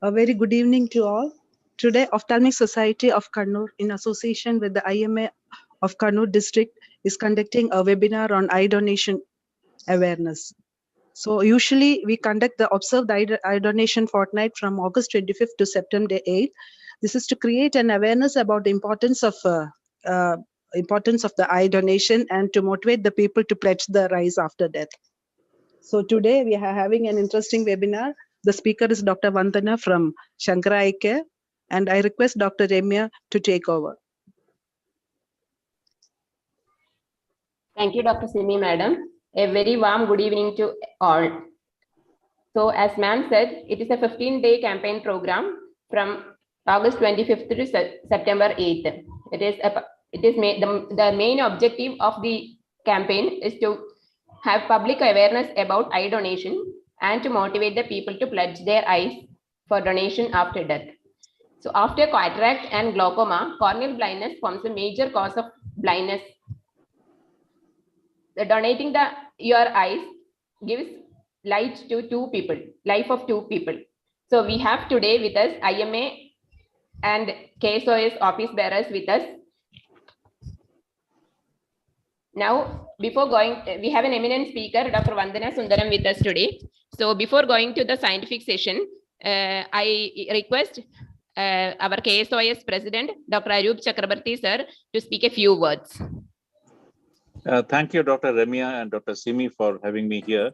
A very good evening to all. Today, Ophthalmic Society of Kannur, in association with the IMA of Kannur district, is conducting a webinar on eye donation awareness. So usually we conduct the Observe the Eye Donation Fortnight from August 25th to September 8th. This is to create an awareness about the importance of the eye donation and to motivate the people to pledge their eyes after death. So today we are having an interesting webinar. The speaker is Dr. Vandana from Shankara Eye Care, and I request Dr. Ramya to take over. Thank you, Dr. Simi, madam. A very warm good evening to all. So as ma'am said, it is a 15-day campaign program from August 25th to September 8th. The main objective of the campaign is to have public awareness about eye donation and to motivate the people to pledge their eyes for donation after death. So after cataract and glaucoma, corneal blindness forms a major cause of blindness. Donating your eyes gives life of two people. So we have today with us IMA and KSOS office bearers with us. Now, before going, we have an eminent speaker, Dr. Vandana Sundaram, with us today. So before going to the scientific session, I request our KSOS president, Dr. Ayub Chakrabarti sir, to speak a few words. Thank you, Dr. Ramya and Dr. Simi, for having me here.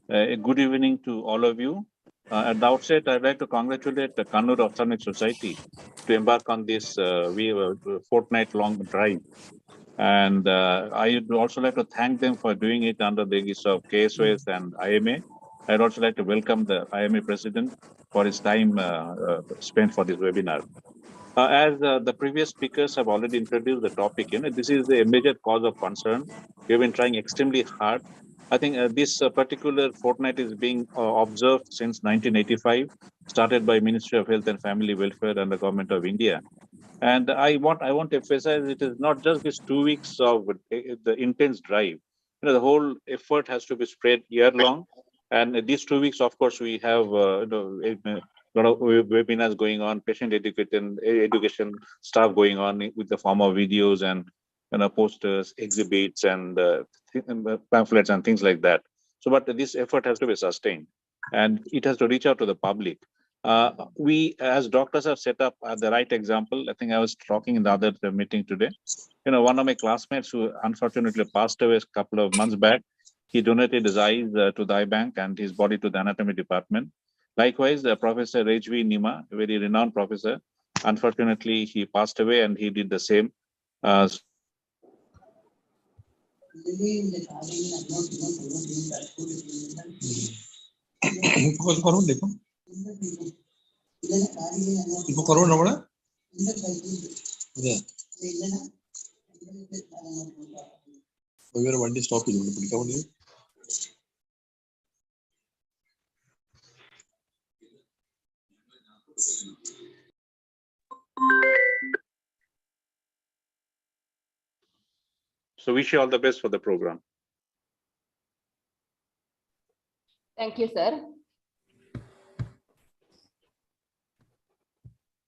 Good evening to all of you. At the outset, I'd like to congratulate the Kannur Ophthalmic Society to embark on this fortnight-long drive. And I would also like to thank them for doing it under the aegis of KSOS and IMA. I'd also like to welcome the IMA president for his time spent for this webinar. As the previous speakers have already introduced the topic, this is a major cause of concern. We've been trying extremely hard. I think this particular fortnight is being observed since 1985, started by Ministry of Health and Family Welfare and the Government of India. And I want to emphasize it is not just these 2 weeks of the intense drive. The whole effort has to be spread year long. And these 2 weeks, of course, we have a lot of webinars going on, patient education stuff going on with the form of videos and posters, exhibits, and pamphlets and things like that. So, but this effort has to be sustained, and it has to reach out to the public. We, as doctors, have set up the right example. I think I was talking in the other meeting today. One of my classmates who unfortunately passed away a couple of months back, he donated his eyes to the eye bank and his body to the anatomy department. Likewise, Professor Rejvi Nima, a very renowned professor, unfortunately, he passed away and he did the same. So wish you all the best for the program. Thank you, sir.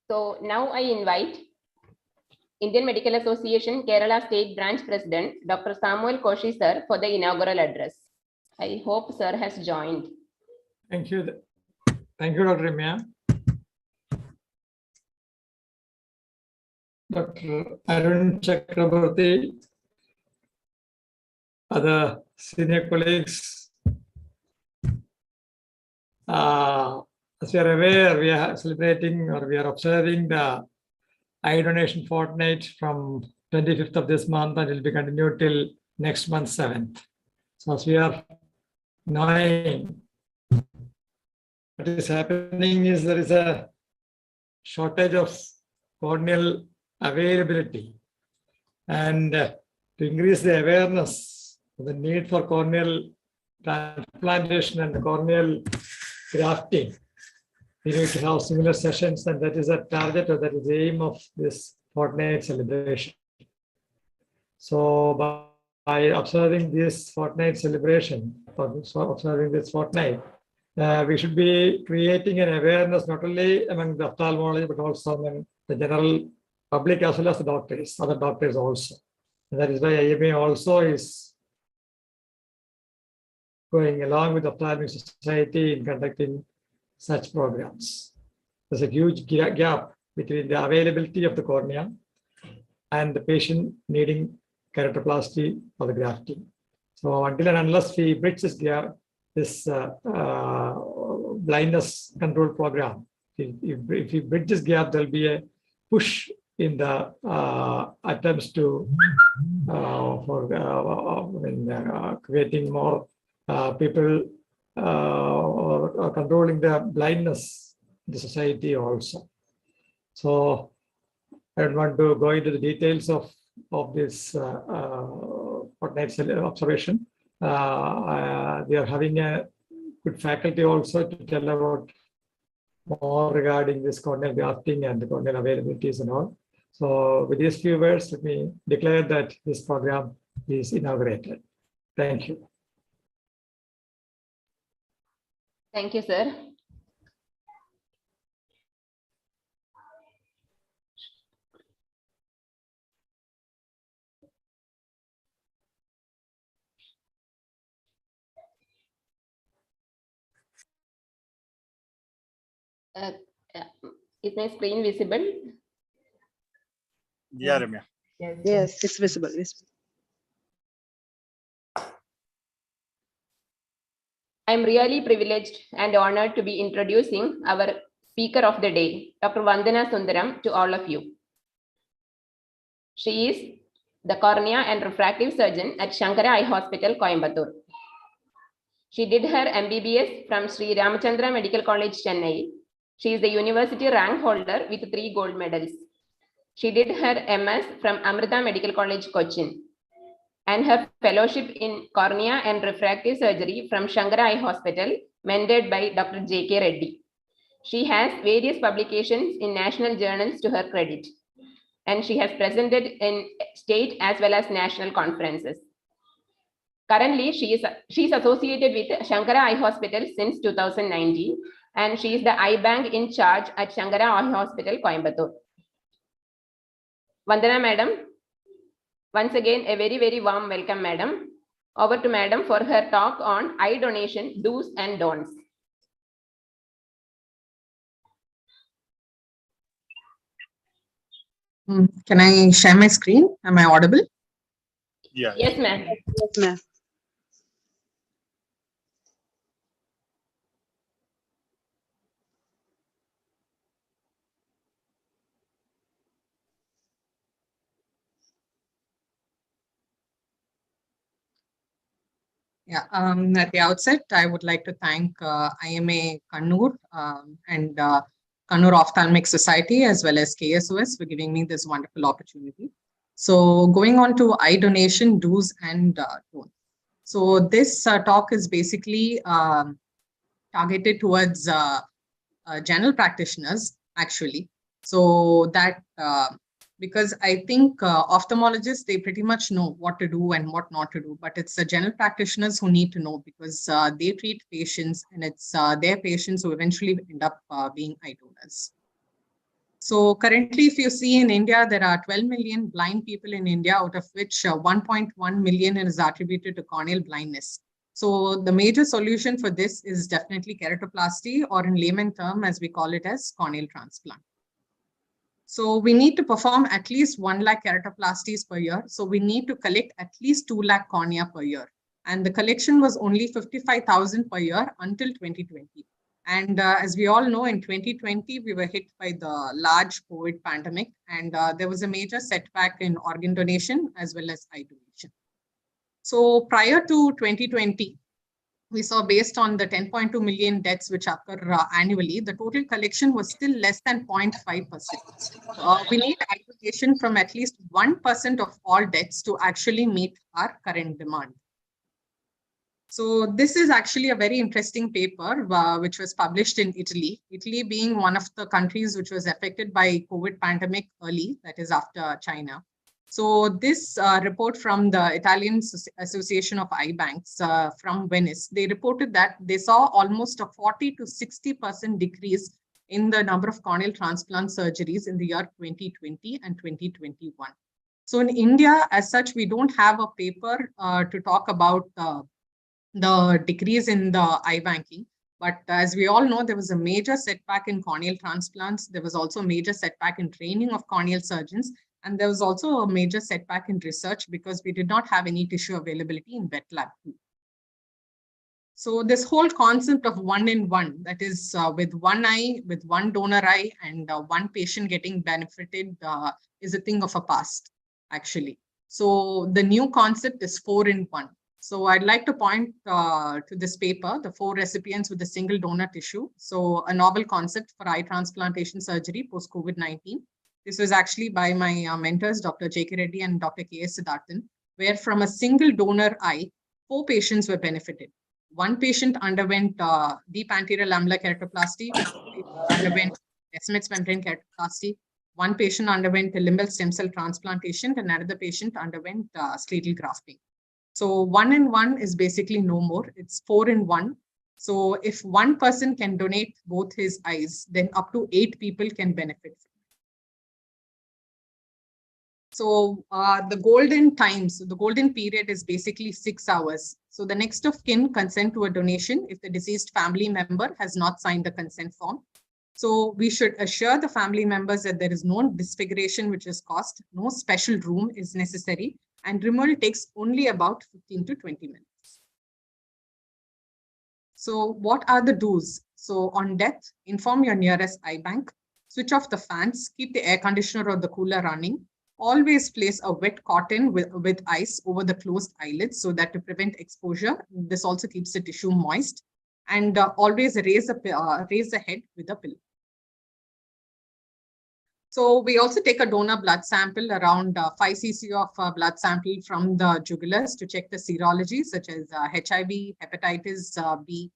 So now I invite Indian Medical Association Kerala State Branch President, Dr. Samuel Koshi sir, for the inaugural address. I hope sir has joined. Thank you. Thank you, Dr. Ramya. Dr. Arun Chakrabarti, other senior colleagues, as you are aware, we are celebrating or we are observing the eye donation fortnight from 25th of this month, and it will be continued till next month 7th. So as we are knowing, what is happening is there is a shortage of corneal availability, and to increase the awareness of the need for corneal transplantation and corneal grafting, we need to have similar sessions, and that is a target, or that is the aim of this fortnight celebration. So by observing this fortnight celebration, or observing this fortnight, we should be creating an awareness not only among the ophthalmology, but also among the general public as well as the doctors, other doctors also. And that is why IMA also is going along with the Ophthalmic Society in conducting such programs. There's a huge gap between the availability of the cornea and the patient needing keratoplasty or the grafting. So until and unless we bridge this gap, this blindness control program, if we bridge this gap, there'll be a push in the attempts to creating more people or controlling the blindness in the society also. So I don't want to go into the details of this fortnight observation. They are having a good faculty also to tell about more regarding this corneal grafting and the corneal availabilities and all. So with these few words, let me declare that this program is inaugurated. Thank you. Thank you, sir. Is my screen visible? Yeah, Ramya. Yes, it's visible. I'm really privileged and honored to be introducing our speaker of the day, Dr. Vandana Sundaram, to all of you. She is the cornea and refractive surgeon at Shankara Eye Hospital, Coimbatore. She did her MBBS from Sri Ramachandra Medical College, Chennai. She is the university rank holder with 3 gold medals. She did her MS from Amrita Medical College, Cochin, and her fellowship in cornea and refractive surgery from Shankara Eye Hospital, mentored by Dr. J.K. Reddy. She has various publications in national journals to her credit, and she has presented in state as well as national conferences. Currently, she is associated with Shankara Eye Hospital since 2019, and she is the eye bank in charge at Shankara Eye Hospital, Coimbatore. Vandana Madam, once again, a very, very warm welcome, Madam. Over to Madam for her talk on eye donation do's and don'ts. Can I share my screen? Am I audible? Yeah. Yes, ma'am. Yes, ma'am. Yeah, at the outset, I would like to thank IMA Kannur and Kannur Ophthalmic Society as well as KSOS for giving me this wonderful opportunity. So going on to eye donation do's and don'ts. So this talk is basically targeted towards general practitioners, actually. So that because I think ophthalmologists, they pretty much know what to do and what not to do, but it's the general practitioners who need to know because they treat patients and it's their patients who eventually end up being eye donors. So currently, if you see in India, there are 12 million blind people in India, out of which 1.1 million is attributed to corneal blindness. So the major solution for this is definitely keratoplasty, or in layman term, as we call it as corneal transplant. So we need to perform at least 1 lakh keratoplasties per year. So we need to collect at least 2 lakh cornea per year. And the collection was only 55,000 per year until 2020. And as we all know, in 2020, we were hit by the large COVID pandemic, and there was a major setback in organ donation as well as eye donation. So prior to 2020, we saw, based on the 10.2 million deaths which occur annually, the total collection was still less than 0.5%. We need eye donation from at least 1% of all deaths to actually meet our current demand. So this is actually a very interesting paper which was published in Italy. Italy being one of the countries which was affected by COVID pandemic early, that is after China. So this report from the Italian Association of Eye Banks from Venice, they reported that they saw almost a 40 to 60% decrease in the number of corneal transplant surgeries in the year 2020 and 2021. So in India, as such, we don't have a paper to talk about the decrease in the eye banking. But as we all know, there was a major setback in corneal transplants. There was also a major setback in training of corneal surgeons. And there was also a major setback in research because we did not have any tissue availability in wet lab too. So this whole concept of 1-in-1, that is with one eye, with one donor eye and one patient getting benefited is a thing of a past, actually. So the new concept is 4-in-1. So I'd like to point to this paper, the 4 recipients with a single donor tissue. So a novel concept for eye transplantation surgery post-COVID-19. This was actually by my mentors, Dr. J.K. Reddy and Dr. K.S. Siddharthan, where from a single donor eye, 4 patients were benefited. 1 patient underwent deep anterior lamellar keratoplasty, 1 patient underwent Descemet's membrane keratoplasty, 1 patient underwent a limbal stem cell transplantation, and another patient underwent scleral grafting. So 1-in-1 is basically no more. It's 4-in-1. So if 1 person can donate both his eyes, then up to 8 people can benefit. So the golden times, the golden period is basically 6 hours. So the next of kin consent to a donation if the deceased family member has not signed the consent form. So we should assure the family members that there is no disfiguration which is caused, no special room is necessary, and removal takes only about 15 to 20 minutes. So what are the do's? So on death, inform your nearest eye bank, switch off the fans, keep the air conditioner or the cooler running. Always place a wet cotton with ice over the closed eyelids so that to prevent exposure. This also keeps the tissue moist. And always raise the head with a pillow. So we also take a donor blood sample, around 5 cc of blood sample from the jugulars to check the serology such as HIV, hepatitis B,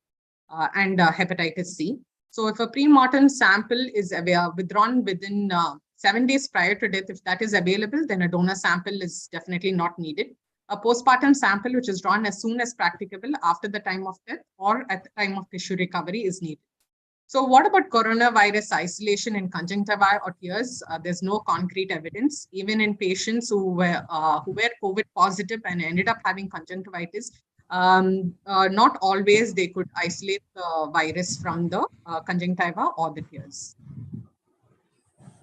and hepatitis C. So if a pre-mortem sample is withdrawn within 7 days prior to death, if that is available, then a donor sample is definitely not needed. A postpartum sample, which is drawn as soon as practicable after the time of death or at the time of tissue recovery, is needed. So what about coronavirus isolation in conjunctiva or tears? There's no concrete evidence. Even in patients who were COVID positive and ended up having conjunctivitis, not always they could isolate the virus from the conjunctiva or the tears.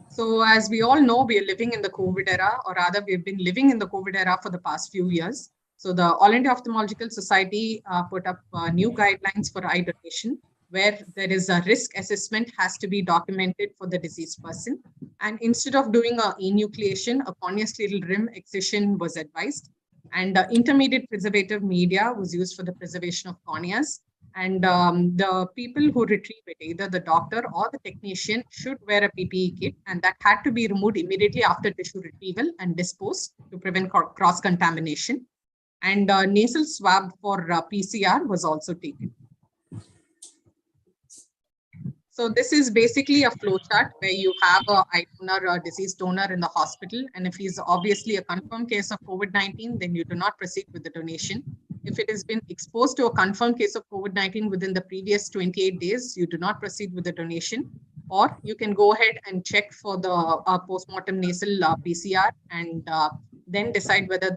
So as we all know, we are living in the COVID era, or rather we've been living in the COVID era for the past few years. So the All India Ophthalmological Society put up new guidelines for eye donation, where there is a risk assessment has to be documented for the deceased person. And instead of doing a enucleation, a corneoscleral rim excision was advised. And intermediate preservative media was used for the preservation of corneas. And the people who retrieve it, either the doctor or the technician, should wear a PPE kit, and that had to be removed immediately after tissue retrieval and disposed to prevent cross-contamination. And nasal swab for PCR was also taken. So this is basically a flow chart where you have a eye donor or deceased donor in the hospital. And if he's obviously a confirmed case of COVID-19, then you do not proceed with the donation. If it has been exposed to a confirmed case of COVID-19 within the previous 28 days, you do not proceed with the donation. Or you can go ahead and check for the postmortem nasal PCR and then decide whether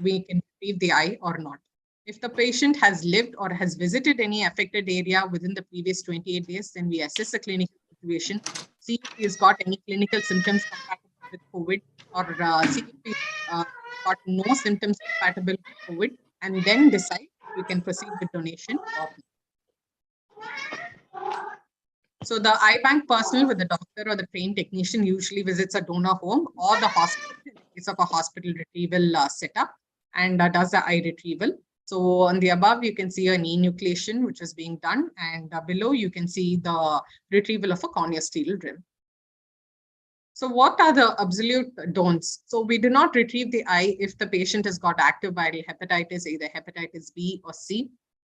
we can retrieve the eye or not. If the patient has lived or has visited any affected area within the previous 28 days, then we assess the clinical situation, see if he's got any clinical symptoms compatible with COVID, or see if he's got no symptoms compatible with COVID, and then decide if we can proceed with donation or not. So the eye bank personnel with the doctor or the trained technician usually visits a donor home or the hospital in the case of a hospital retrieval setup, and does the eye retrieval. So on the above, you can see an enucleation which is being done, and below you can see the retrieval of a corneosteral rim. So what are the absolute don'ts? So we do not retrieve the eye if the patient has got active viral hepatitis, either hepatitis B or C.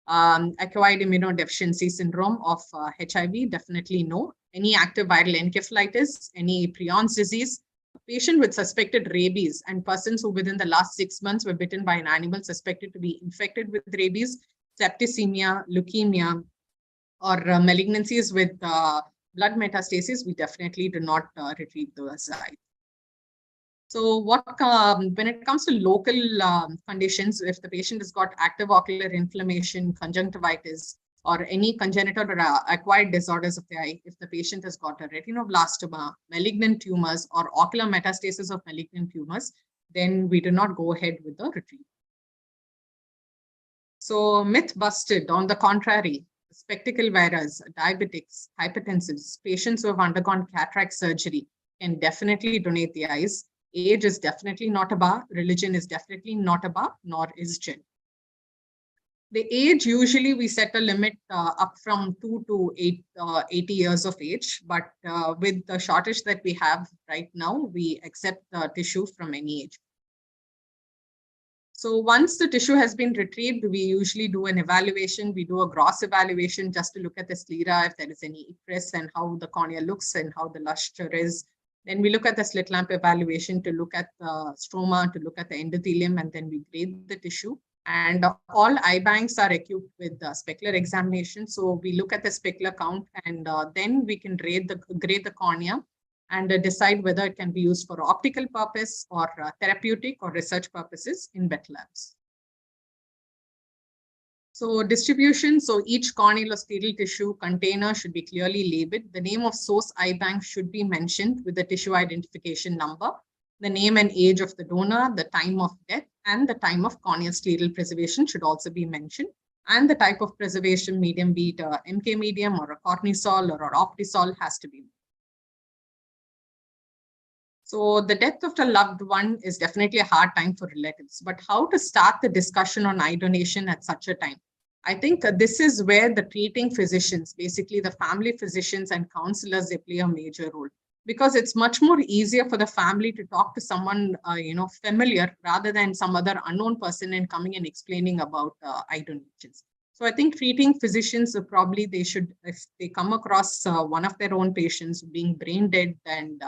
Acquired immunodeficiency syndrome of HIV, definitely no. Any active viral encephalitis, any Prion's disease, patient with suspected rabies and persons who within the last 6 months were bitten by an animal suspected to be infected with rabies, septicemia, leukemia, or malignancies with blood metastasis, we definitely do not retrieve those eyes. So when it comes to local conditions, if the patient has got active ocular inflammation, conjunctivitis, or any congenital or acquired disorders of the eye, if the patient has got a retinoblastoma, malignant tumors, or ocular metastasis of malignant tumors, then we do not go ahead with the retrieval. So myth busted, on the contrary, spectacle wearers, diabetics, hypertensives, patients who have undergone cataract surgery can definitely donate the eyes. Age is definitely not a bar. Religion is definitely not a bar, nor is gender. The age, usually we set a limit up from 2 to 80 years of age. But with the shortage that we have right now, we accept tissue from any age. So once the tissue has been retrieved, we usually do an evaluation. We do a gross evaluation just to look at the sclera, if there is any icterus, and how the cornea looks and how the luster is. Then we look at the slit lamp evaluation to look at the stroma, to look at the endothelium, and then we grade the tissue. And all eye banks are equipped with specular examination. So we look at the specular count, and then we can grade the cornea and decide whether it can be used for optical purpose or therapeutic or research purposes in wet labs. So distribution, so each corneal or scleral tissue container should be clearly labeled. The name of source eye bank should be mentioned with the tissue identification number, the name and age of the donor, the time of death, and the time of corneal scleral preservation should also be mentioned, and the type of preservation medium, be it a MK medium or a cortisol or an optisol, has to be mentioned. So the death of a loved one is definitely a hard time for relatives, but how to start the discussion on eye donation at such a time? I think this is where the treating physicians, basically the family physicians and counselors, they play a major role, because it's much more easier for the family to talk to someone, familiar, rather than some other unknown person and coming and explaining about eye donations. So I think treating physicians, probably they should, if they come across one of their own patients being brain dead and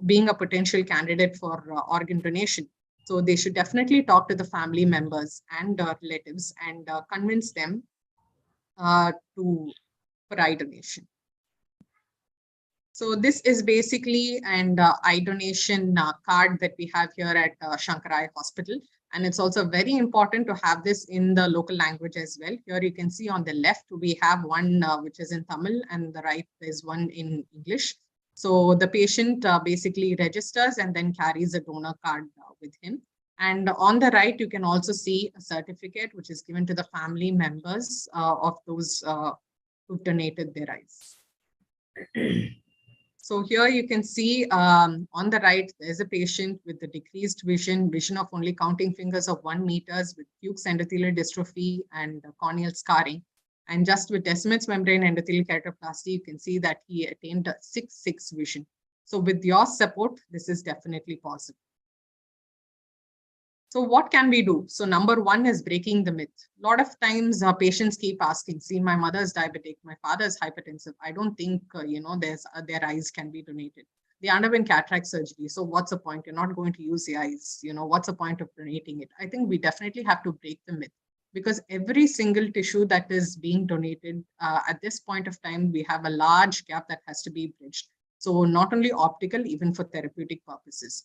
being a potential candidate for organ donation, so they should definitely talk to the family members and relatives and convince them for eye donation. So this is basically an eye donation card that we have here at Shankar Eye Hospital. And it's also very important to have this in the local language as well. Here you can see on the left, we have one which is in Tamil, and the right is one in English. So the patient basically registers and then carries a donor card with him. And on the right, you can also see a certificate which is given to the family members of those who donated their eyes. So here you can see on the right, there's a patient with the decreased vision of only counting fingers of 1 meter with Fuchs endothelial dystrophy and corneal scarring. And just with Descemet's membrane endothelial keratoplasty, you can see that he attained a 6/6 vision. So with your support, this is definitely possible. So what can we do? So number one is breaking the myth. A lot of times patients keep asking, see, my mother is diabetic, my father is hypertensive. I don't think, their eyes can be donated. They underwent cataract surgery. So what's the point? You're not going to use the eyes. What's the point of donating it? I think we definitely have to break the myth, because every single tissue that is being donated at this point of time, we have a large gap that has to be bridged. So not only optical, even for therapeutic purposes.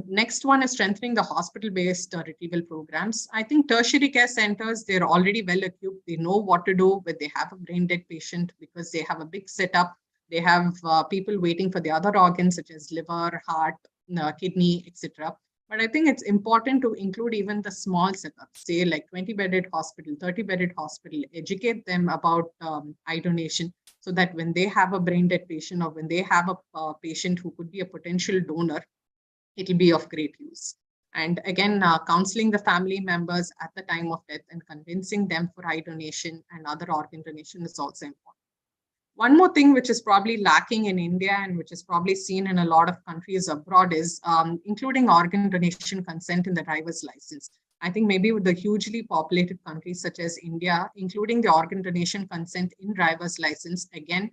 Next one is strengthening the hospital-based retrieval programs. I think tertiary care centers, they're already well equipped. They know what to do when they have a brain dead patient, because they have a big setup. They have people waiting for the other organs such as liver, heart, kidney, etc. But I think it's important to include even the small setups, say like 20-bedded hospital, 30-bedded hospital, educate them about eye donation, so that when they have a brain dead patient or when they have a patient who could be a potential donor, it'll be of great use. And again, counseling the family members at the time of death and convincing them for eye donation and other organ donation is also important. One more thing which is probably lacking in India and which is probably seen in a lot of countries abroad is including organ donation consent in the driver's license. I think maybe with the hugely populated countries such as India, including the organ donation consent in driver's license, again,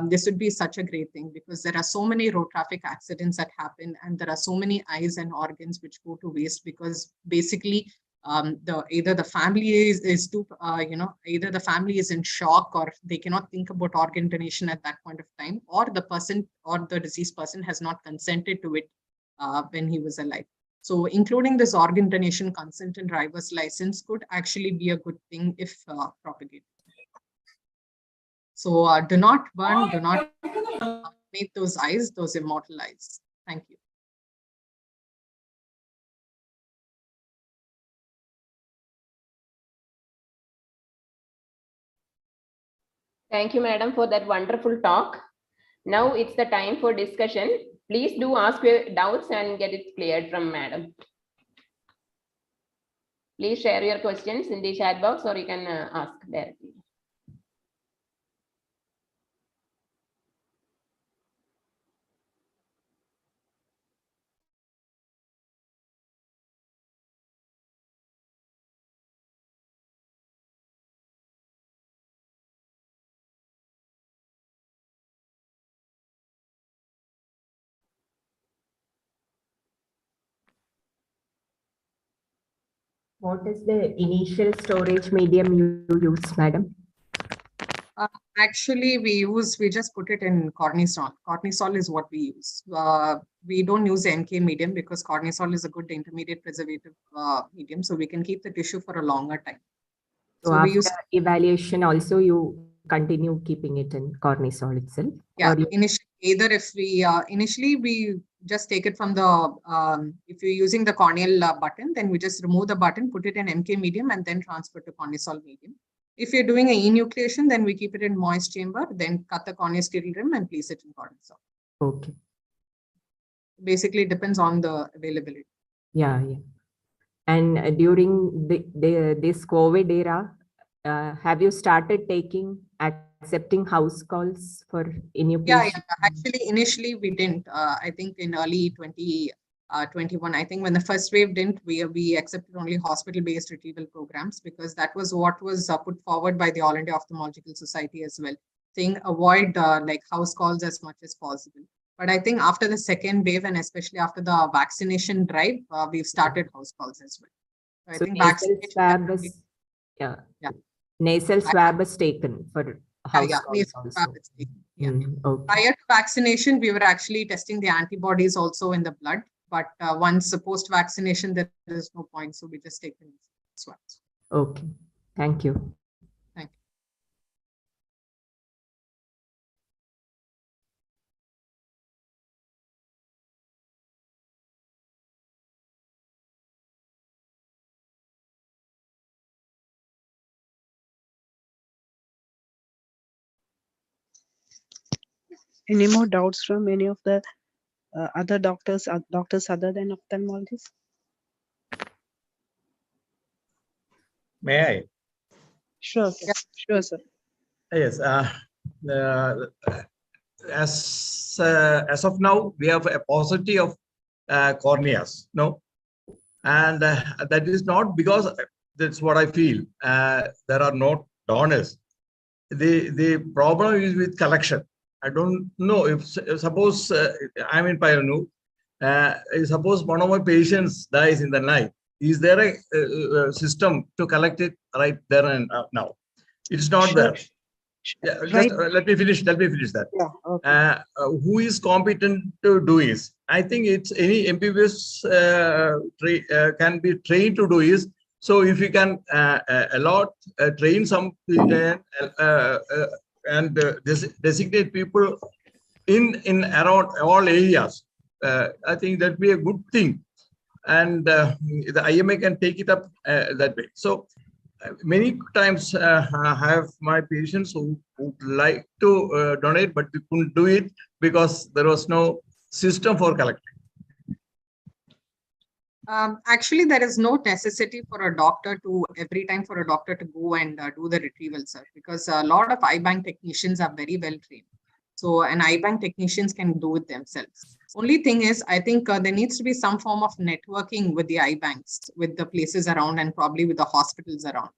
this would be such a great thing, because there are so many road traffic accidents that happen, and there are so many eyes and organs which go to waste, because basically either the family is too, either the family is in shock, or they cannot think about organ donation at that point of time, or the person or the deceased person has not consented to it when he was alive. So including this organ donation consent in driver's license could actually be a good thing if propagated. So do not burn, do not make those eyes, those immortal eyes. Thank you. Thank you, madam, for that wonderful talk. Now it's the time for discussion. Please do ask your doubts and get it cleared from madam. Please share your questions in the chat box, or you can ask directly. What is the initial storage medium you use, madam? Actually, we just put it in cortisol. Cortisol is what we use. We don't use NK medium because cortisol is a good intermediate preservative medium, so we can keep the tissue for a longer time. So after evaluation also you continue keeping it in cortisol itself? Yeah, initially, either if we initially we just take it from the if you're using the corneal button, then we just remove the button, put it in MK medium, and then transfer to cortisol medium. If you're doing an enucleation, then we keep it in moist chamber, then cut the corneosteral rim and place it in cortisol. Okay. Basically, it depends on the availability. Yeah, yeah. And during this COVID era, have you started accepting house calls for enucleation? Yeah. Actually, initially we didn't. I think in early 2021, I think when the first wave didn't, we accepted only hospital-based retrieval programs, because that was what was put forward by the All India Ophthalmological Society as well, saying avoid like house calls as much as possible. But I think after the second wave, and especially after the vaccination drive, we've started house calls as well. So I think nasal swab is, yeah. Nasal swab is taken for house calls also. Yeah. Okay. Prior to vaccination, we were actually testing the antibodies also in the blood. But once post-vaccination, there is no point. So we just take the swabs. Okay. Thank you. Thank you. Any more doubts from any of the other doctors other than ophthalmologists? May I? Sure, sir. Sure, sir. Yes. As of now, we have a paucity of corneas. No, and that is not because that's what I feel. There are no donors. The problem is with collection. I don't know if suppose I'm in Payanu. Suppose one of my patients dies in the night. Is there a system to collect it right there and now? It's not there. Yeah, just let me finish that. Yeah, okay. Who is competent to do is? I think it's any MBBS can be trained to do is. So if you can train some and designate people in around all areas, I think that'd be a good thing. And the IMA can take it up that way. So many times I have my patients who would like to donate, but we couldn't do it because there was no system for collecting. Actually, there is no necessity for a doctor to every time for a doctor to go and do the retrieval, sir, because a lot of eye bank technicians are very well trained. So an eye bank technicians can do it themselves. Only thing is, I think there needs to be some form of networking with the eye banks, with the places around, and probably with the hospitals around.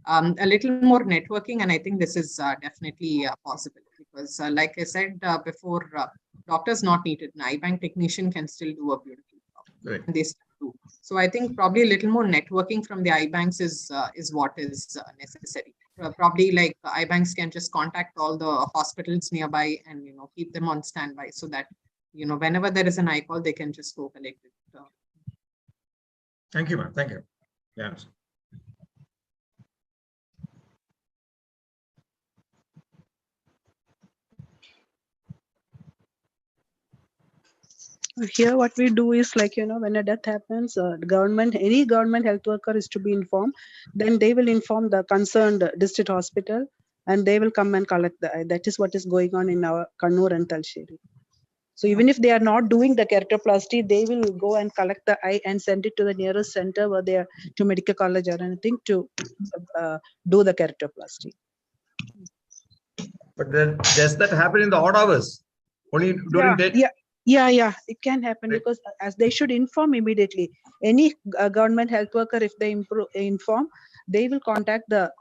A little more networking, and I think this is definitely possible. because like I said before, doctors not needed. An eye bank technician can still do a beautiful job. Right. And they still do. So I think probably a little more networking from the eye banks is what is necessary. Probably like eye banks can just contact all the hospitals nearby and keep them on standby so that whenever there is an eye call, they can just go collect it. Thank you, ma'am. Thank you. Yes. Here, what we do is like, when a death happens, any government health worker is to be informed. Then they will inform the concerned district hospital and they will come and collect the eye. That is what is going on in our Kannur and Talsheri. So even if they are not doing the keratoplasty, they will go and collect the eye and send it to the nearest center where they are to medical college or anything to do the keratoplasty. But then does that happen in the odd hours? Only during day? Yeah, it can happen Right. because as they should inform immediately. Any government health worker, if they inform, they will contact the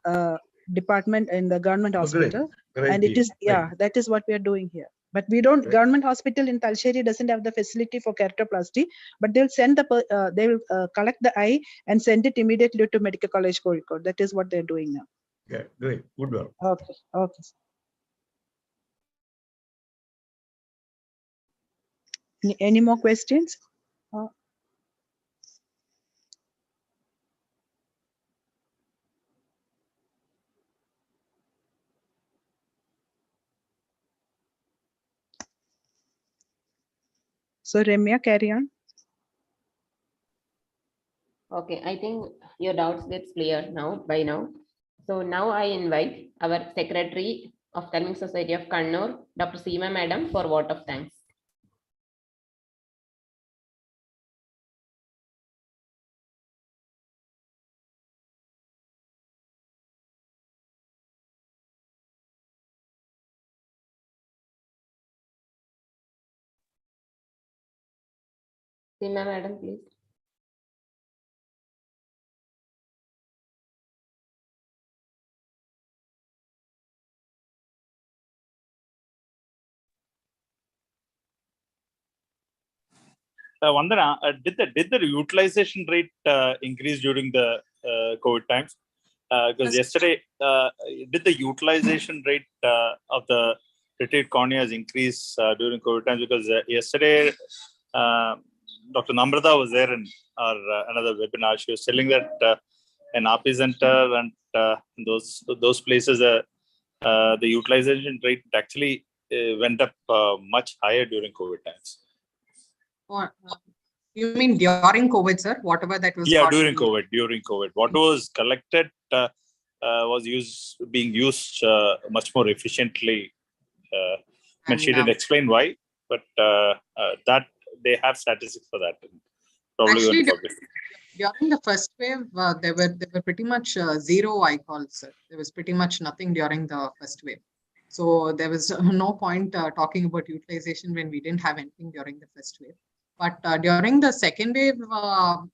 department in the government hospital. Great And it deal. is, that is what we are doing here. But we don't, Right. government hospital in Talsheri doesn't have the facility for keratoplasty, but they'll send they will collect the eye and send it immediately to Medical College Kozhikode. That is what they're doing now. Yeah, great. Good work. Okay. Any more questions? So Ramya, carry on. Okay, I think your doubts gets clear now by now. So now I invite our Secretary of Ophthalmic Society of Kannur, Dr. Seema Madam, for vote of thanks. Seema Madam, please. Vandana, did the utilization rate increase during the COVID times? Because yesterday, did the utilization rate of the treated corneas increase during COVID times? Because yesterday, Dr. Namrata was there in our another webinar. She was telling that in RP Center and those places, the utilization rate actually went up much higher during COVID times. Or you mean during COVID, sir? Whatever that was. Yeah, during COVID, what was collected was being used much more efficiently. She didn't explain why, but that they have statistics for that. Probably actually, going to during the first wave, there were pretty much zero eye calls, sir. There was pretty much nothing during the first wave. So there was no point talking about utilization when we didn't have anything during the first wave. But during the second wave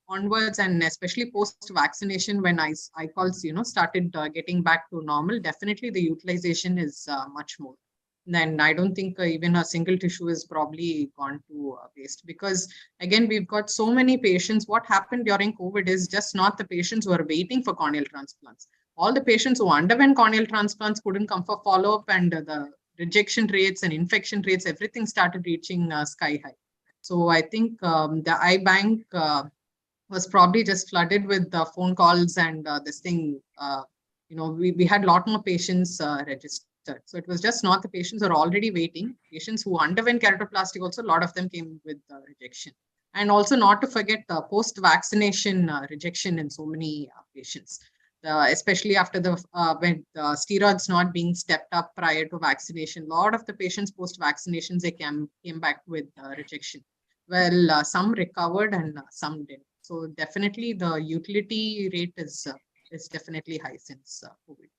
onwards, and especially post-vaccination, when eye calls, started getting back to normal, definitely the utilization is much more. Then I don't think even a single tissue is probably gone to waste, because again, we've got so many patients. What happened during COVID is just not the patients who are waiting for corneal transplants. All the patients who underwent corneal transplants couldn't come for follow-up, and the rejection rates and infection rates, everything started reaching sky high. So I think the eye bank was probably just flooded with phone calls and this thing. We had a lot more patients registered. So it was just not the patients who are already waiting. Patients who underwent keratoplasty also, a lot of them came with rejection. And also not to forget post-vaccination rejection in so many patients. Especially after when the steroids not being stepped up prior to vaccination, a lot of the patients post-vaccinations, they came back with rejection. Well, some recovered and some didn't. So definitely the utility rate is definitely high since COVID.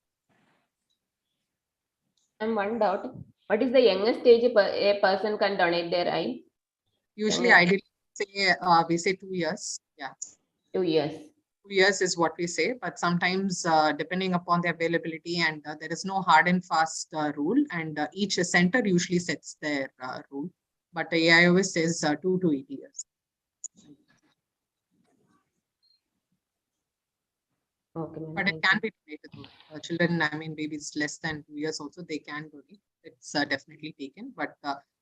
And one doubt, what is the youngest age a person can donate their eye? Usually, ideally, we say 2 years. Yeah. 2 years. years is what we say, but sometimes depending upon the availability, and there is no hard and fast rule, and each center usually sets their rule. But the AIOS says 2 to 8 years. Okay, ma'am, But it thank can you. be donated. Children, I mean, babies less than 2 years also, they can donate. It's definitely taken, but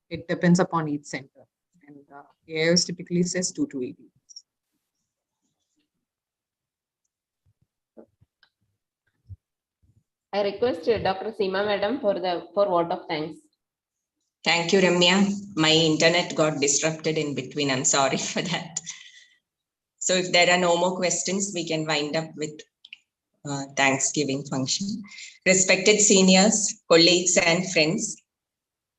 it depends upon each center. And AIOS typically says 2 to 8 years. I request Dr. Seema Madam for vote of thanks. Thank you, Ramya. My internet got disrupted in between. I'm sorry for that. So if there are no more questions, we can wind up with Thanksgiving function. Respected seniors, colleagues, and friends,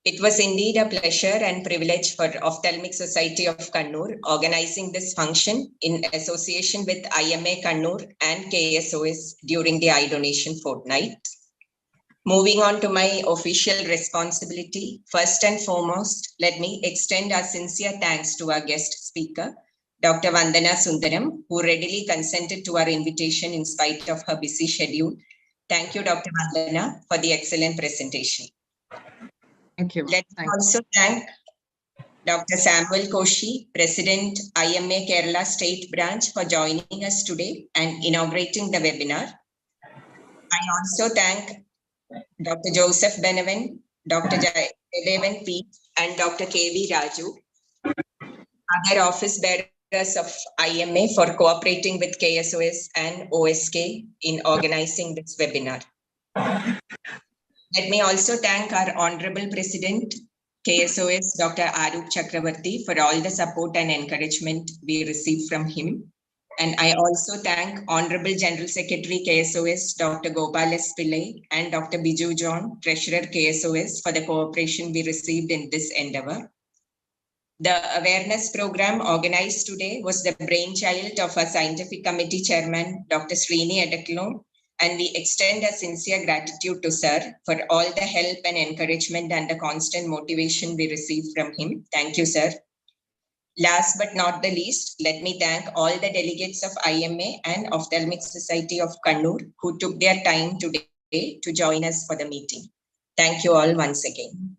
it was indeed a pleasure and privilege for Ophthalmic Society of Kannur organizing this function in association with IMA Kannur and KSOS during the eye donation fortnight. Moving on to my official responsibility, first and foremost, let me extend our sincere thanks to our guest speaker, Dr. Vandana Sundaram, who readily consented to our invitation in spite of her busy schedule. Thank you, Dr. Vandana, for the excellent presentation. Thank you. Let me also thank Dr. Samuel Koshi, President, IMA Kerala State Branch, for joining us today and inaugurating the webinar. I also thank Dr. Joseph Benavan, Dr. Jaydevan P, and Dr. K.V. Raju, other office bearers of IMA, for cooperating with KSOS and OSK in organizing this webinar. Let me also thank our Honorable President, KSOS, Dr. Arup Chakravarti, for all the support and encouragement we received from him. And I also thank Honorable General Secretary KSOS, Dr. Gopal S. Pillai, and Dr. Biju John, Treasurer KSOS, for the cooperation we received in this endeavor. The awareness program organized today was the brainchild of our scientific committee chairman, Dr. Srini Edaklo, and we extend a sincere gratitude to Sir for all the help and encouragement and the constant motivation we received from him. Thank you, Sir. Last but not the least, let me thank all the delegates of IMA and Ophthalmic Society of Kannur who took their time today to join us for the meeting. Thank you all once again.